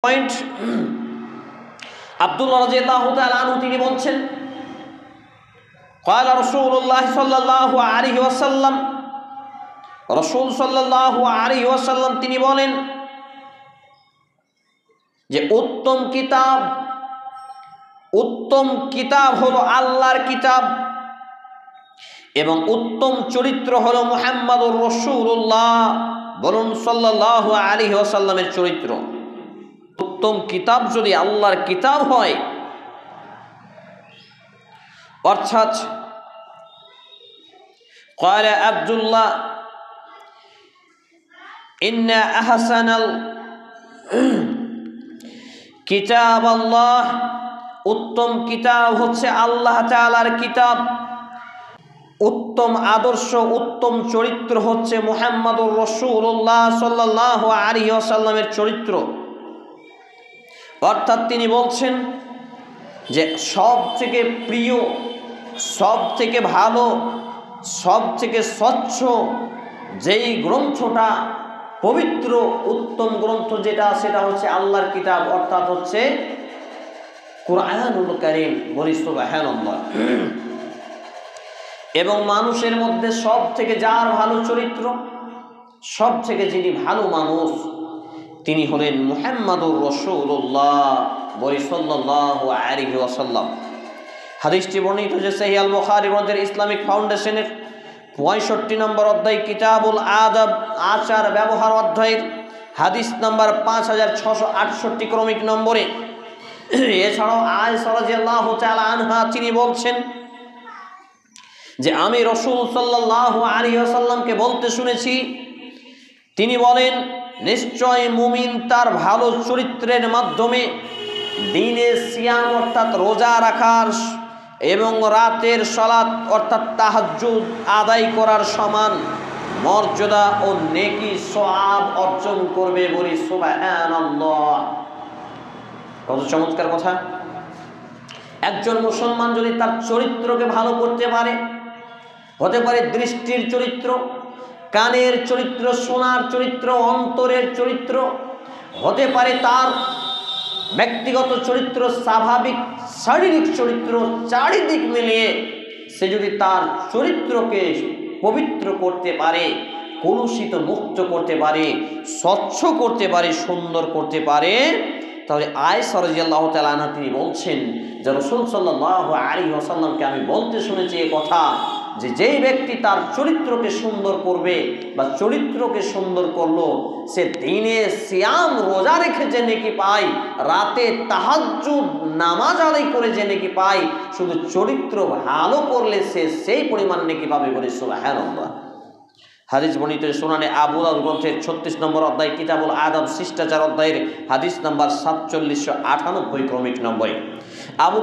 Point Abdullah রাদিয়াল্লাহু তাআলা আনহু তিনি বলছেন قال رسول الله صلى الله عليه وسلم রাসূল সাল্লাল্লাহু আলাইহি ওয়াসাল্লাম তিনি বলেন যে উত্তম কিতাব হলো আল্লাহর কিতাব এবং উত্তম চরিত্র হলো মুহাম্মদুর রাসূলুল্লাহ বলুন সাল্লাল্লাহু আলাইহি ওয়াসাল্লামের চরিত্র। উত্তম কিতাব যদি আল্লাহর কিতাব হয় অর্থাৎ قال عبد الله إن أحسن الكتاب الله উত্তম কিতাব হচ্ছে আল্লাহ তাআলার কিতাব। উত্তম আদর্শ উত্তম চরিত্র হচ্ছে মুহাম্মদুর রাসূলুল্লাহ সাল্লাল্লাহু আলাইহি ওয়াসাল্লামের চরিত্র। অর্থাৎ তিনি বলছেন যে সব থেকে প্রিয়, সব থেকে ভালো, সব থেকে স্বচ্ছ যেই গ্রন্থটা পবিত্র উত্তম গ্রন্থ যেটা সেটা হচ্ছে আল্লাহর কিতাব, অর্থাৎ হচ্ছে কুরআনুল কারীম। বলি সুবহানাল্লাহ। এবং মানুষের মধ্যে সব থেকে যার ভালো চরিত্র, সব থেকে যিনি ভালো মানুষ তিনি হলেন মুহাম্মদুর রাসূলুল্লাহ বলি সাল্লাল্লাহু আলাইহি ওয়াসাল্লাম। হাদিসটি বর্ণিত যে সহিহ আল বুখারী গ্রন্থের ইসলামিক ফাউন্ডেশনের ৬৫ নম্বর অধ্যায় কিতাবুল আদাব আচার ব্যবহার অধ্যায়ের হাদিস নাম্বার ৫৬৬৮ ক্রমিক নম্বরে। এছাড়াও আয়েশা রাদিয়াল্লাহু তাআলা আনহা তিনি বলছেন যে আমি রাসূল সাল্লাল্লাহু আলাইহি ওয়াসাল্লামকে বলতে শুনেছি, তিনি বলেন নিশ্চয় মুমিন তার ভালো চরিত্রের মাধ্যমে দিনে সিয়াম অর্থাৎ রোজা রাখার এবং রাতের সালাত অর্থাৎ তাহাজ্জুদ আদায় করার সমান মর্যাদা ও নেকি সওয়াব অর্জন করবে। বলি সুবহানাল্লাহ। কত চমৎকার কথা। একজন মুসলমান যদি তার চরিত্রকে ভালো করতে পারে, হতে পারে দৃষ্টির চরিত্র, কানের চরিত্র, শোনার চরিত্র, অন্তরের চরিত্র, হতে পারে তার ব্যক্তিগত চরিত্র, স্বাভাবিক শারীরিক চরিত্র, চারিদিক মিলিয়ে সে যদি তার চরিত্রকে পবিত্র করতে পারে, কলুষিত মুক্ত করতে পারে, স্বচ্ছ করতে পারে, সুন্দর করতে পারে, তাহলে আয়েশা রাদিয়াল্লাহু তাআলা আনহা তিনি বলছেন যে রাসূল সাল্লাল্লাহু আলাইহি ওয়াসাল্লামকে আমি বলতে শুনেছি এই কথা যে যেই ব্যক্তি তার চরিত্রকে সুন্দর করবে বা চরিত্রকে সুন্দর করলো সে দিনে সিয়াম রোজা রেখে যে নেকি পায়, রাতে তাহাজ্জুদ নামাজ আদায় করে যে নেকি পায়, শুধু চরিত্র ভালো করলে সে সেই পরিমাণ নেকি পাবে। বলে সুবহানাল্লাহ। হাদিস বর্ণিত সুনানে আবু দাউদ গ্রন্থের ৩৬ নম্বর অধ্যায় কিতাবুল আদাব শিষ্টাচার অধ্যায়ের হাদিস নাম্বার ৪৭৯৮ ক্রমিক নম্বরে। আবু